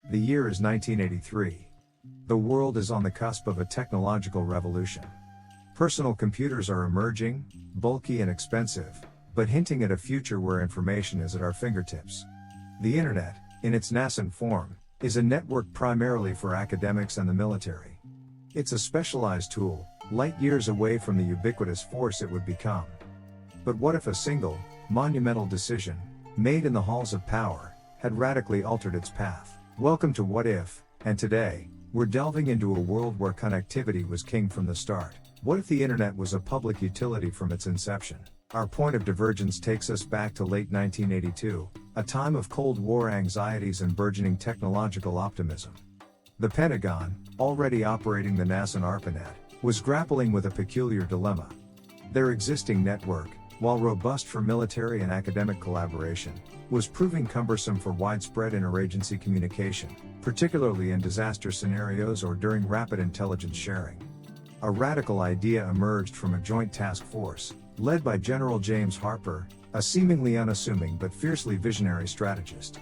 The year is 1983. The world is on the cusp of a technological revolution. Personal computers are emerging, bulky and expensive, but hinting at a future where information is at our fingertips. The Internet, in its nascent form, is a network primarily for academics and the military. It's a specialized tool, light years away from the ubiquitous force it would become. But what if a single, monumental decision, made in the halls of power, had radically altered its path? Welcome to What If, and today, we're delving into a world where connectivity was king from the start. What if the Internet was a public utility from its inception? Our point of divergence takes us back to late 1982, a time of Cold War anxieties and burgeoning technological optimism. The Pentagon, already operating the NASA ARPANET, was grappling with a peculiar dilemma. Their existing network, while robust for military and academic collaboration, was proving cumbersome for widespread interagency communication, particularly in disaster scenarios or during rapid intelligence sharing. A radical idea emerged from a joint task force, led by General James Harper, a seemingly unassuming but fiercely visionary strategist.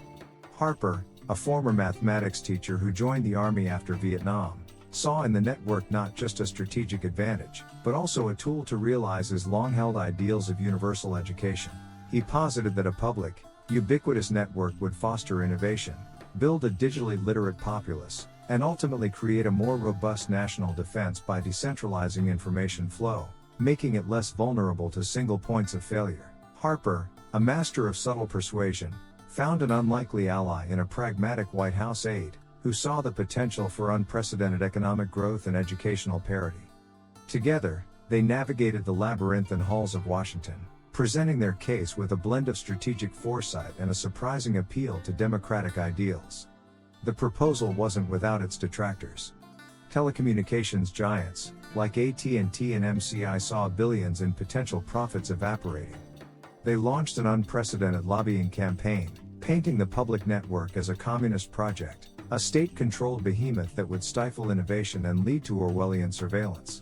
Harper, a former mathematics teacher who joined the Army after Vietnam, saw in the network not just a strategic advantage, but also a tool to realize his long-held ideals of universal education. He posited that a public, ubiquitous network would foster innovation, build a digitally literate populace, and ultimately create a more robust national defense by decentralizing information flow, making it less vulnerable to single points of failure. Harper, a master of subtle persuasion, found an unlikely ally in a pragmatic White House aide, who saw the potential for unprecedented economic growth and educational parity. Together, they navigated the labyrinthine halls of Washington, presenting their case with a blend of strategic foresight and a surprising appeal to democratic ideals. The proposal wasn't without its detractors. Telecommunications giants, like AT&T and MCI, saw billions in potential profits evaporating. They launched an unprecedented lobbying campaign, painting the public network as a communist project, a state-controlled behemoth that would stifle innovation and lead to Orwellian surveillance.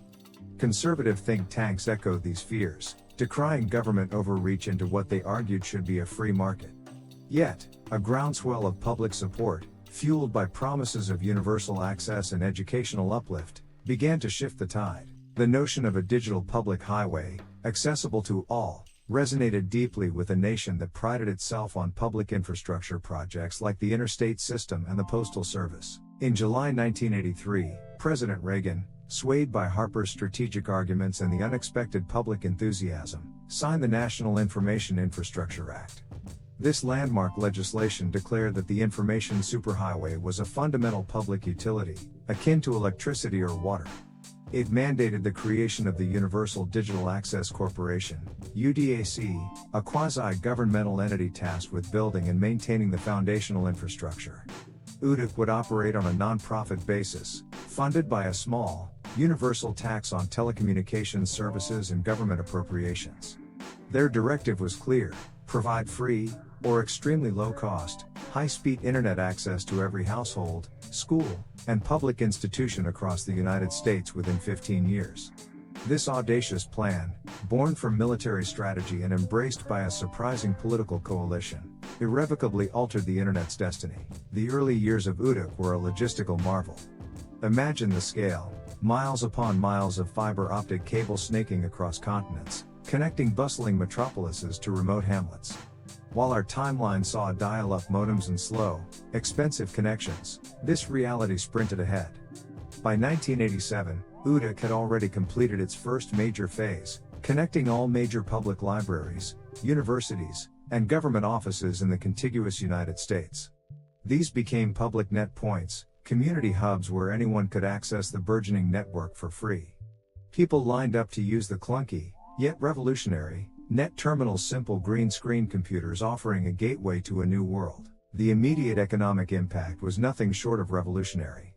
Conservative think tanks echoed these fears, decrying government overreach into what they argued should be a free market. Yet, a groundswell of public support, fueled by promises of universal access and educational uplift, began to shift the tide. The notion of a digital public highway, accessible to all, resonated deeply with a nation that prided itself on public infrastructure projects like the interstate system and the postal service. In July 1983, President Reagan, swayed by Harper's strategic arguments and the unexpected public enthusiasm, signed the National Information Infrastructure Act. This landmark legislation declared that the information superhighway was a fundamental public utility, akin to electricity or water. It mandated the creation of the Universal Digital Access Corporation, UDAC, a quasi-governmental entity tasked with building and maintaining the foundational infrastructure. UDAC would operate on a non-profit basis, funded by a small, universal tax on telecommunications services and government appropriations. Their directive was clear: provide free, or extremely low-cost, high-speed internet access to every household, school, and public institution across the United States within 15 years. This audacious plan, born from military strategy and embraced by a surprising political coalition, irrevocably altered the Internet's destiny. The early years of UDAC were a logistical marvel. Imagine the scale: miles upon miles of fiber optic cable snaking across continents, connecting bustling metropolises to remote hamlets. While our timeline saw dial-up modems and slow, expensive connections, this reality sprinted ahead. By 1987, UDAC had already completed its first major phase, connecting all major public libraries, universities, and government offices in the contiguous United States. These became public net points, community hubs where anyone could access the burgeoning network for free. People lined up to use the clunky, yet revolutionary, net terminal's simple green screen computers, offering a gateway to a new world. The immediate economic impact was nothing short of revolutionary.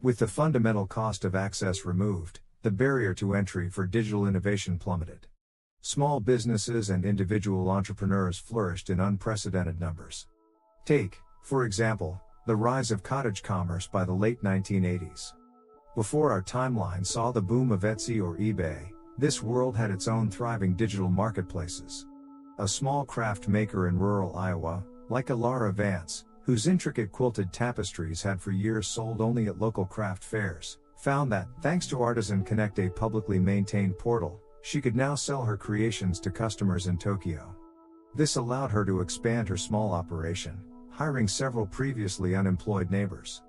With the fundamental cost of access removed, the barrier to entry for digital innovation plummeted. Small businesses and individual entrepreneurs flourished in unprecedented numbers. Take, for example, the rise of cottage commerce by the late 1980s. Before our timeline saw the boom of Etsy or eBay, this world had its own thriving digital marketplaces. A small craft maker in rural Iowa, like Alara Vance, whose intricate quilted tapestries had for years sold only at local craft fairs, found that, thanks to Artisan Connect, a publicly maintained portal, she could now sell her creations to customers in Tokyo. This allowed her to expand her small operation, hiring several previously unemployed neighbors.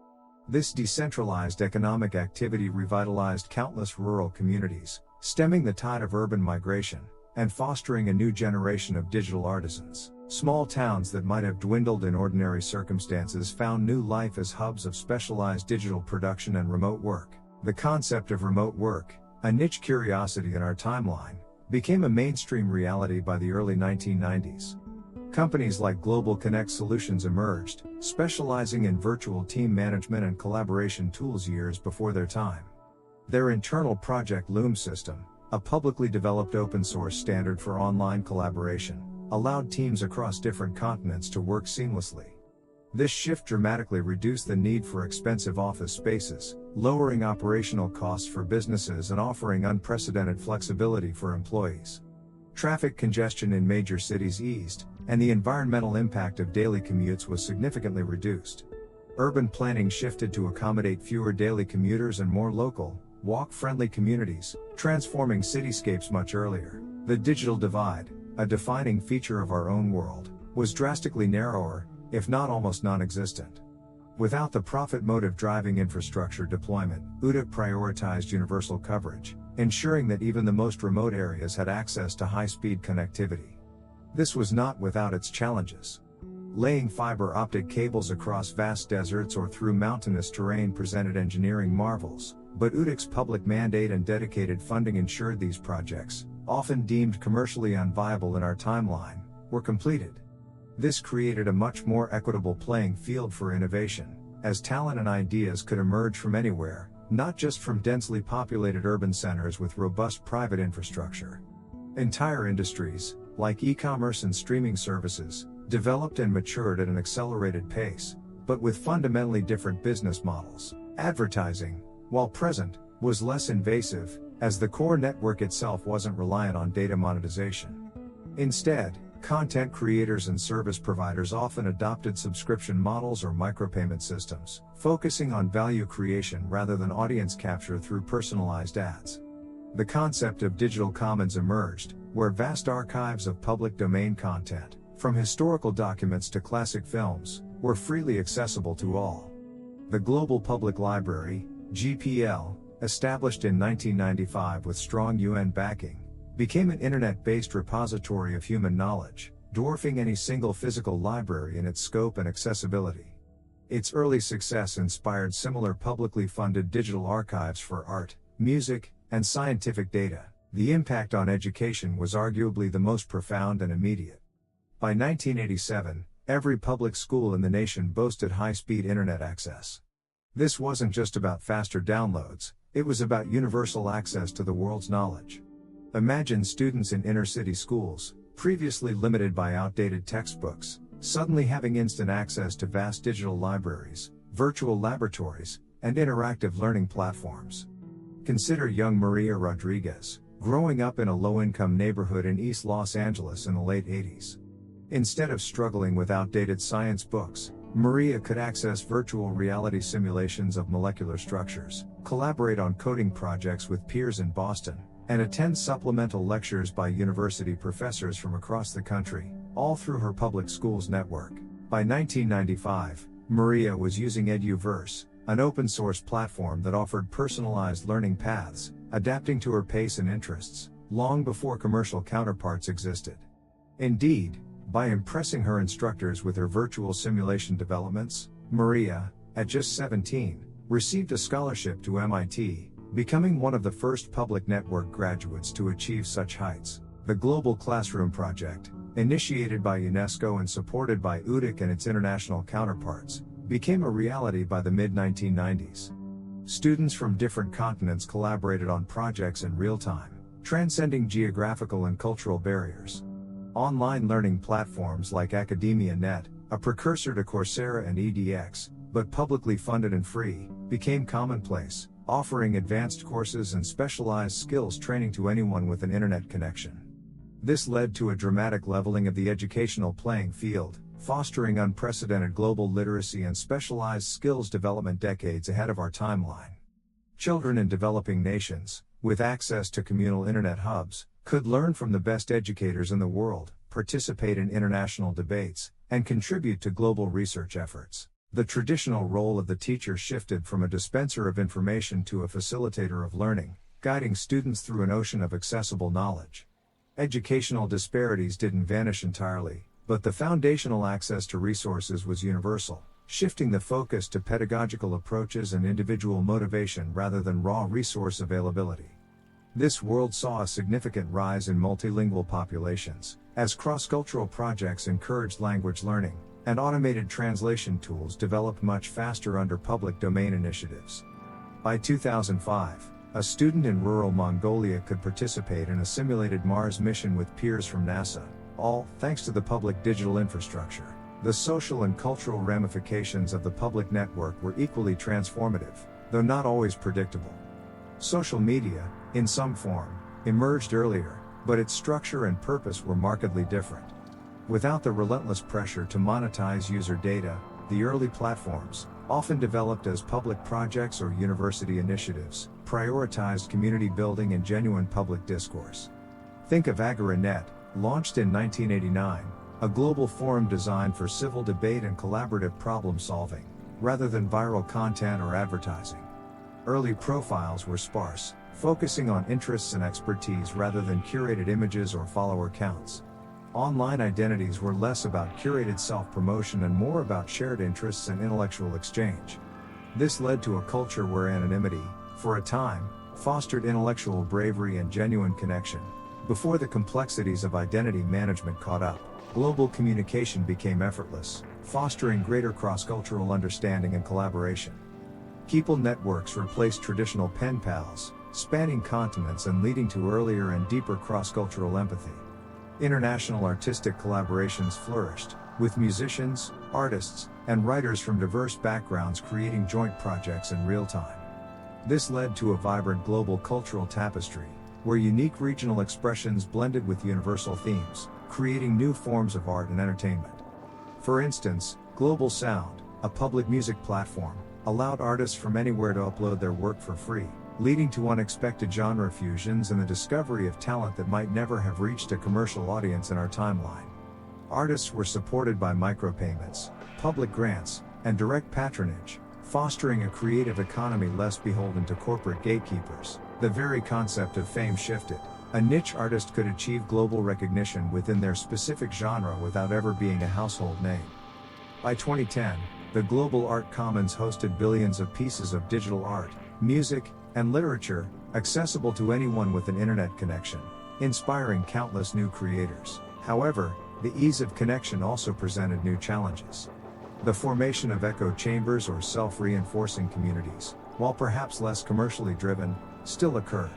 This decentralized economic activity revitalized countless rural communities, stemming the tide of urban migration, and fostering a new generation of digital artisans. Small towns that might have dwindled in ordinary circumstances found new life as hubs of specialized digital production and remote work. The concept of remote work, a niche curiosity in our timeline, became a mainstream reality by the early 1990s. Companies like Global Connect Solutions emerged, specializing in virtual team management and collaboration tools years before their time. Their internal Project Loom system, a publicly developed open-source standard for online collaboration, allowed teams across different continents to work seamlessly. This shift dramatically reduced the need for expensive office spaces, lowering operational costs for businesses and offering unprecedented flexibility for employees. Traffic congestion in major cities eased, and the environmental impact of daily commutes was significantly reduced. Urban planning shifted to accommodate fewer daily commuters and more local, walk-friendly communities, transforming cityscapes much earlier. The digital divide, a defining feature of our own world, was drastically narrower, if not almost non-existent. Without the profit motive driving infrastructure deployment, UDIC prioritized universal coverage, ensuring that even the most remote areas had access to high-speed connectivity. This was not without its challenges. Laying fiber optic cables across vast deserts or through mountainous terrain presented engineering marvels, but UDIC's public mandate and dedicated funding ensured these projects, often deemed commercially unviable in our timeline, were completed. This created a much more equitable playing field for innovation, as talent and ideas could emerge from anywhere, not just from densely populated urban centers with robust private infrastructure. Entire industries, like e-commerce and streaming services, developed and matured at an accelerated pace, but with fundamentally different business models. Advertising, while present, was less invasive, as the core network itself wasn't reliant on data monetization. Instead, content creators and service providers often adopted subscription models or micropayment systems, focusing on value creation rather than audience capture through personalized ads. The concept of digital commons emerged, where vast archives of public domain content, from historical documents to classic films, were freely accessible to all. The Global Public Library, GPL, established in 1995 with strong UN backing, became an internet-based repository of human knowledge, dwarfing any single physical library in its scope and accessibility. Its early success inspired similar publicly funded digital archives for art, music, and scientific data. The impact on education was arguably the most profound and immediate. By 1987, every public school in the nation boasted high-speed internet access. This wasn't just about faster downloads, it was about universal access to the world's knowledge. Imagine students in inner-city schools, previously limited by outdated textbooks, suddenly having instant access to vast digital libraries, virtual laboratories, and interactive learning platforms. Consider young Maria Rodriguez, growing up in a low-income neighborhood in East Los Angeles in the late 80s. Instead of struggling with outdated science books, Maria could access virtual reality simulations of molecular structures, collaborate on coding projects with peers in Boston, and attend supplemental lectures by university professors from across the country, all through her public schools network. By 1995, Maria was using Eduverse, an open-source platform that offered personalized learning paths, adapting to her pace and interests, long before commercial counterparts existed. Indeed, by impressing her instructors with her virtual simulation developments, Maria, at just 17, received a scholarship to MIT, becoming one of the first public network graduates to achieve such heights. The Global Classroom Project, initiated by UNESCO and supported by UDIC and its international counterparts, became a reality by the mid-1990s. Students from different continents collaborated on projects in real time, transcending geographical and cultural barriers. Online learning platforms like AcademiaNet, a precursor to Coursera and edX, but publicly funded and free, became commonplace, offering advanced courses and specialized skills training to anyone with an internet connection. This led to a dramatic leveling of the educational playing field, fostering unprecedented global literacy and specialized skills development decades ahead of our timeline. Children in developing nations, with access to communal internet hubs, could learn from the best educators in the world, participate in international debates, and contribute to global research efforts. The traditional role of the teacher shifted from a dispenser of information to a facilitator of learning, guiding students through an ocean of accessible knowledge. Educational disparities didn't vanish entirely, but the foundational access to resources was universal, shifting the focus to pedagogical approaches and individual motivation rather than raw resource availability. This world saw a significant rise in multilingual populations, as cross-cultural projects encouraged language learning, and automated translation tools developed much faster under public domain initiatives. By 2005, a student in rural Mongolia could participate in a simulated Mars mission with peers from NASA, all thanks to the public digital infrastructure. The social and cultural ramifications of the public network were equally transformative, though not always predictable. Social media, in some form, emerged earlier, but its structure and purpose were markedly different. Without the relentless pressure to monetize user data, the early platforms, often developed as public projects or university initiatives, prioritized community building and genuine public discourse. Think of AgoraNet, launched in 1989, a global forum designed for civil debate and collaborative problem solving, rather than viral content or advertising. Early profiles were sparse, focusing on interests and expertise rather than curated images or follower counts. Online identities were less about curated self-promotion and more about shared interests and intellectual exchange. This led to a culture where anonymity, for a time, fostered intellectual bravery and genuine connection. Before the complexities of identity management caught up, global communication became effortless, fostering greater cross-cultural understanding and collaboration. People networks replaced traditional pen pals, spanning continents and leading to earlier and deeper cross-cultural empathy. International artistic collaborations flourished, with musicians, artists, and writers from diverse backgrounds creating joint projects in real time. This led to a vibrant global cultural tapestry, where unique regional expressions blended with universal themes, creating new forms of art and entertainment. For instance, Global Sound, a public music platform, allowed artists from anywhere to upload their work for free, leading to unexpected genre fusions and the discovery of talent that might never have reached a commercial audience in our timeline. Artists were supported by micropayments, public grants, and direct patronage, fostering a creative economy less beholden to corporate gatekeepers. The very concept of fame shifted. A niche artist could achieve global recognition within their specific genre without ever being a household name. By 2010, the global art commons hosted billions of pieces of digital art, music, and literature, accessible to anyone with an internet connection, inspiring countless new creators. However, the ease of connection also presented new challenges. The formation of echo chambers or self-reinforcing communities, while perhaps less commercially driven, still occurred.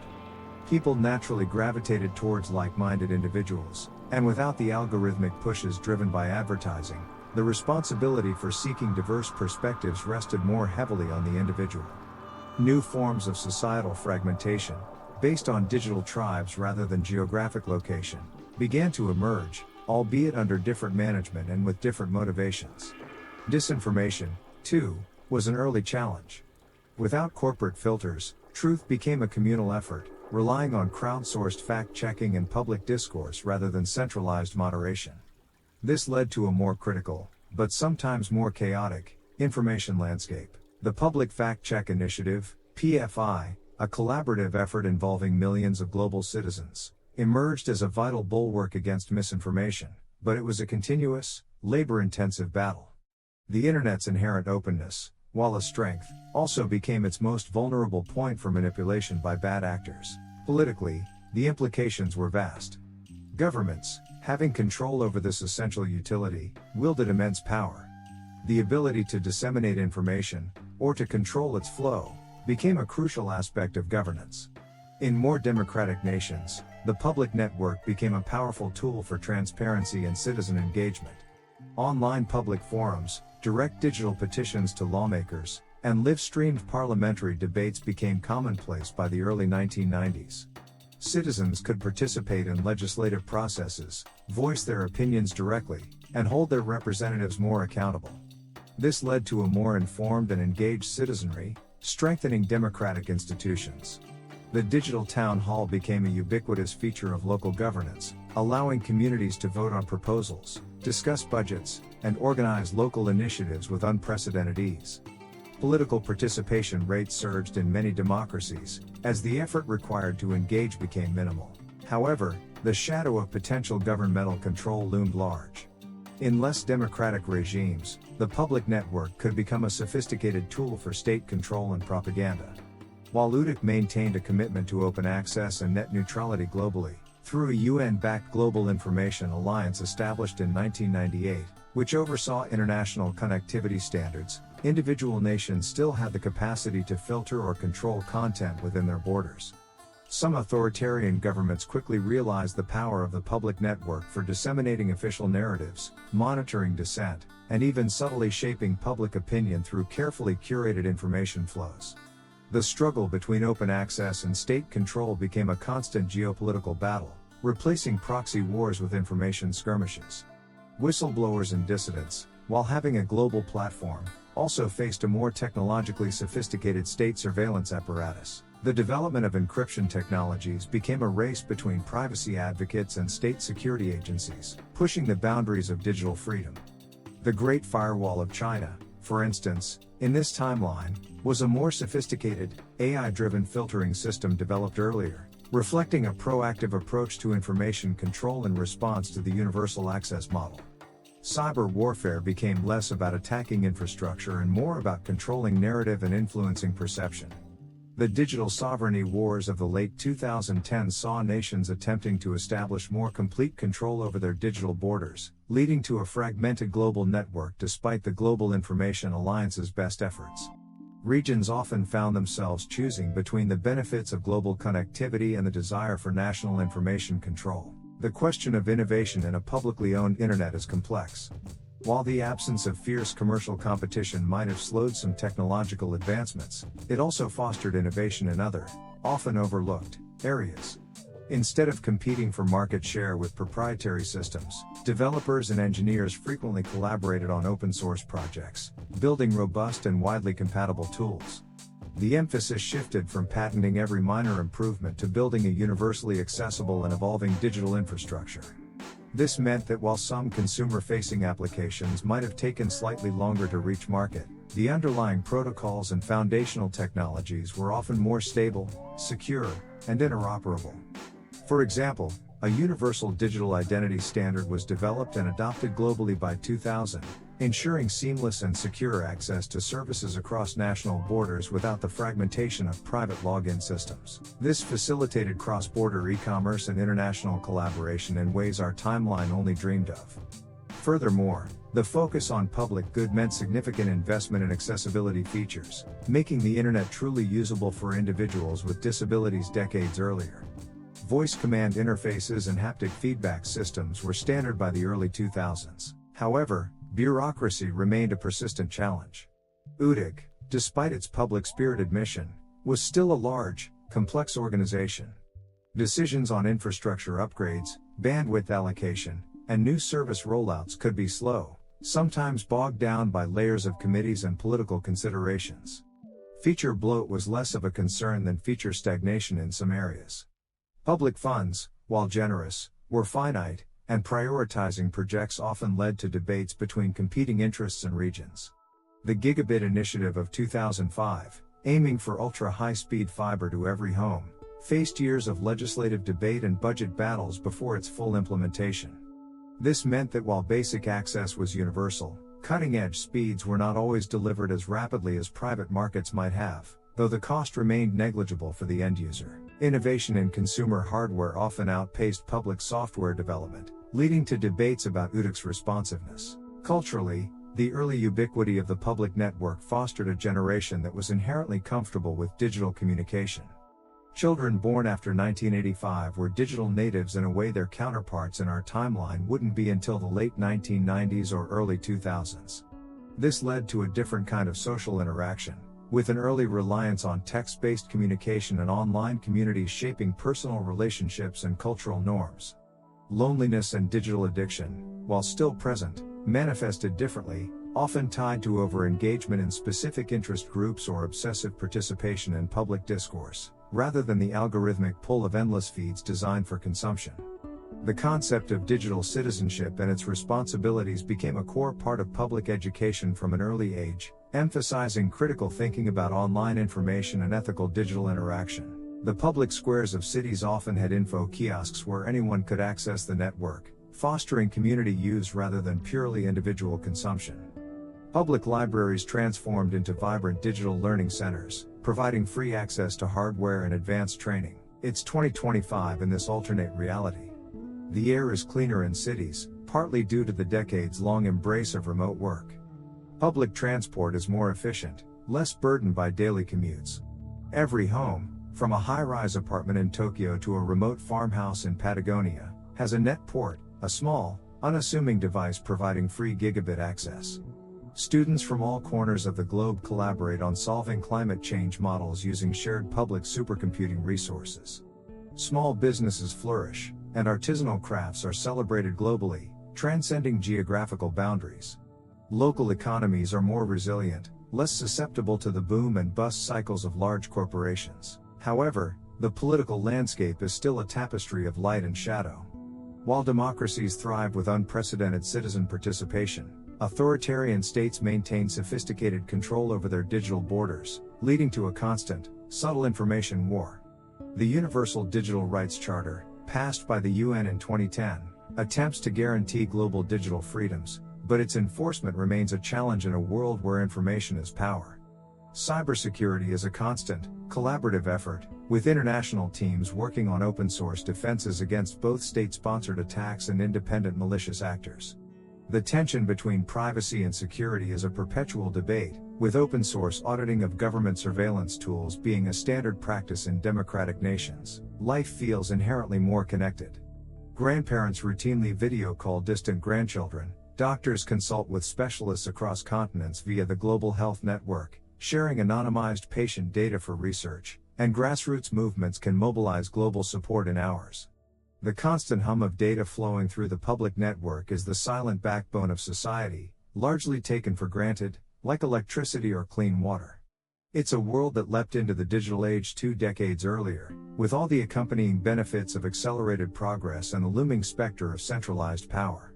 People naturally gravitated towards like-minded individuals, and without the algorithmic pushes driven by advertising, the responsibility for seeking diverse perspectives rested more heavily on the individual. New forms of societal fragmentation, based on digital tribes rather than geographic location, began to emerge, albeit under different management and with different motivations. Disinformation, too, was an early challenge. Without corporate filters, truth became a communal effort, relying on crowdsourced fact-checking and public discourse rather than centralized moderation. This led to a more critical, but sometimes more chaotic, information landscape. The Public Fact Check Initiative, PFI, a collaborative effort involving millions of global citizens, emerged as a vital bulwark against misinformation, but it was a continuous, labor-intensive battle. The Internet's inherent openness, while a strength, also became its most vulnerable point for manipulation by bad actors. Politically, the implications were vast. Governments, having control over this essential utility, wielded immense power. The ability to disseminate information, or to control its flow, became a crucial aspect of governance. In more democratic nations, the public network became a powerful tool for transparency and citizen engagement. Online public forums, direct digital petitions to lawmakers, and live-streamed parliamentary debates became commonplace by the early 1990s. Citizens could participate in legislative processes, voice their opinions directly, and hold their representatives more accountable. This led to a more informed and engaged citizenry, strengthening democratic institutions. The digital town hall became a ubiquitous feature of local governance, allowing communities to vote on proposals, discuss budgets, and organize local initiatives with unprecedented ease. Political participation rates surged in many democracies, as the effort required to engage became minimal. However, the shadow of potential governmental control loomed large. In less democratic regimes, the public network could become a sophisticated tool for state control and propaganda. While UDIC maintained a commitment to open access and net neutrality globally, through a UN-backed Global Information Alliance established in 1998, which oversaw international connectivity standards, individual nations still had the capacity to filter or control content within their borders. Some authoritarian governments quickly realized the power of the public network for disseminating official narratives, monitoring dissent, and even subtly shaping public opinion through carefully curated information flows. The struggle between open access and state control became a constant geopolitical battle, replacing proxy wars with information skirmishes. Whistleblowers and dissidents, while having a global platform, also faced a more technologically sophisticated state surveillance apparatus. The development of encryption technologies became a race between privacy advocates and state security agencies, pushing the boundaries of digital freedom. The Great Firewall of China, for instance, in this timeline, was a more sophisticated, AI-driven filtering system developed earlier, reflecting a proactive approach to information control in response to the universal access model. Cyber warfare became less about attacking infrastructure and more about controlling narrative and influencing perception. The digital sovereignty wars of the late 2010s saw nations attempting to establish more complete control over their digital borders, leading to a fragmented global network despite the Global Information Alliance's best efforts. Regions often found themselves choosing between the benefits of global connectivity and the desire for national information control. The question of innovation in a publicly owned internet is complex. While the absence of fierce commercial competition might have slowed some technological advancements, it also fostered innovation in other, often overlooked, areas. Instead of competing for market share with proprietary systems, developers and engineers frequently collaborated on open source projects, building robust and widely compatible tools. The emphasis shifted from patenting every minor improvement to building a universally accessible and evolving digital infrastructure. This meant that while some consumer-facing applications might have taken slightly longer to reach market, the underlying protocols and foundational technologies were often more stable, secure, and interoperable. For example, a universal digital identity standard was developed and adopted globally by 2000, ensuring seamless and secure access to services across national borders without the fragmentation of private login systems. This facilitated cross-border e-commerce and international collaboration in ways our timeline only dreamed of. Furthermore, the focus on public good meant significant investment in accessibility features, making the internet truly usable for individuals with disabilities decades earlier. Voice command interfaces and haptic feedback systems were standard by the early 2000s. However, bureaucracy remained a persistent challenge. UDIC, despite its public-spirited mission, was still a large, complex organization. Decisions on infrastructure upgrades, bandwidth allocation, and new service rollouts could be slow, sometimes bogged down by layers of committees and political considerations. Feature bloat was less of a concern than feature stagnation in some areas. Public funds, while generous, were finite, and prioritizing projects often led to debates between competing interests and regions. The Gigabit Initiative of 2005, aiming for ultra-high-speed fiber to every home, faced years of legislative debate and budget battles before its full implementation. This meant that while basic access was universal, cutting-edge speeds were not always delivered as rapidly as private markets might have, though the cost remained negligible for the end user. Innovation in consumer hardware often outpaced public software development, leading to debates about UDIC's responsiveness. Culturally, the early ubiquity of the public network fostered a generation that was inherently comfortable with digital communication. Children born after 1985 were digital natives in a way their counterparts in our timeline wouldn't be until the late 1990s or early 2000s. This led to a different kind of social interaction, with an early reliance on text-based communication and online communities shaping personal relationships and cultural norms. Loneliness and digital addiction, while still present, manifested differently, often tied to over-engagement in specific interest groups or obsessive participation in public discourse, rather than the algorithmic pull of endless feeds designed for consumption. The concept of digital citizenship and its responsibilities became a core part of public education from an early age, emphasizing critical thinking about online information and ethical digital interaction. The public squares of cities often had info kiosks where anyone could access the network, fostering community use rather than purely individual consumption. Public libraries transformed into vibrant digital learning centers, providing free access to hardware and advanced training. It's 2025 in this alternate reality. The air is cleaner in cities, partly due to the decades-long embrace of remote work. Public transport is more efficient, less burdened by daily commutes. Every home, from a high-rise apartment in Tokyo to a remote farmhouse in Patagonia, has a net port, a small, unassuming device providing free gigabit access. Students from all corners of the globe collaborate on solving climate change models using shared public supercomputing resources. Small businesses flourish, and artisanal crafts are celebrated globally, transcending geographical boundaries. Local economies are more resilient, less susceptible to the boom and bust cycles of large corporations. However, the political landscape is still a tapestry of light and shadow. While democracies thrive with unprecedented citizen participation, authoritarian states maintain sophisticated control over their digital borders, leading to a constant, subtle information war. The Universal Digital Rights Charter, passed by the UN in 2010, attempts to guarantee global digital freedoms, but its enforcement remains a challenge in a world where information is power. Cybersecurity is a constant, collaborative effort, with international teams working on open-source defenses against both state-sponsored attacks and independent malicious actors. The tension between privacy and security is a perpetual debate, with open-source auditing of government surveillance tools being a standard practice in democratic nations. Life feels inherently more connected. Grandparents routinely video call distant grandchildren, doctors consult with specialists across continents via the Global Health Network, sharing anonymized patient data for research, and grassroots movements can mobilize global support in hours. The constant hum of data flowing through the public network is the silent backbone of society, largely taken for granted, like electricity or clean water. It's a world that leapt into the digital age 2 decades earlier, with all the accompanying benefits of accelerated progress and the looming specter of centralized power.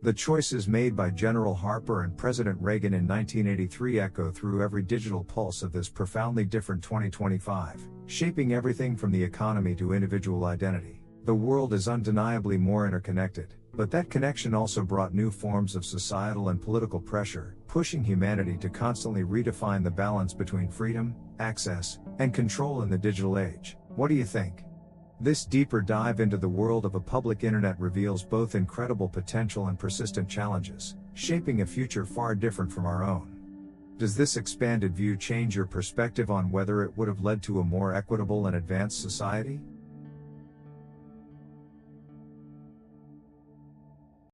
The choices made by General Harper and President Reagan in 1983 echo through every digital pulse of this profoundly different 2025, shaping everything from the economy to individual identity. The world is undeniably more interconnected, but that connection also brought new forms of societal and political pressure, pushing humanity to constantly redefine the balance between freedom, access, and control in the digital age. What do you think? This deeper dive into the world of a public internet reveals both incredible potential and persistent challenges, shaping a future far different from our own. Does this expanded view change your perspective on whether it would have led to a more equitable and advanced society?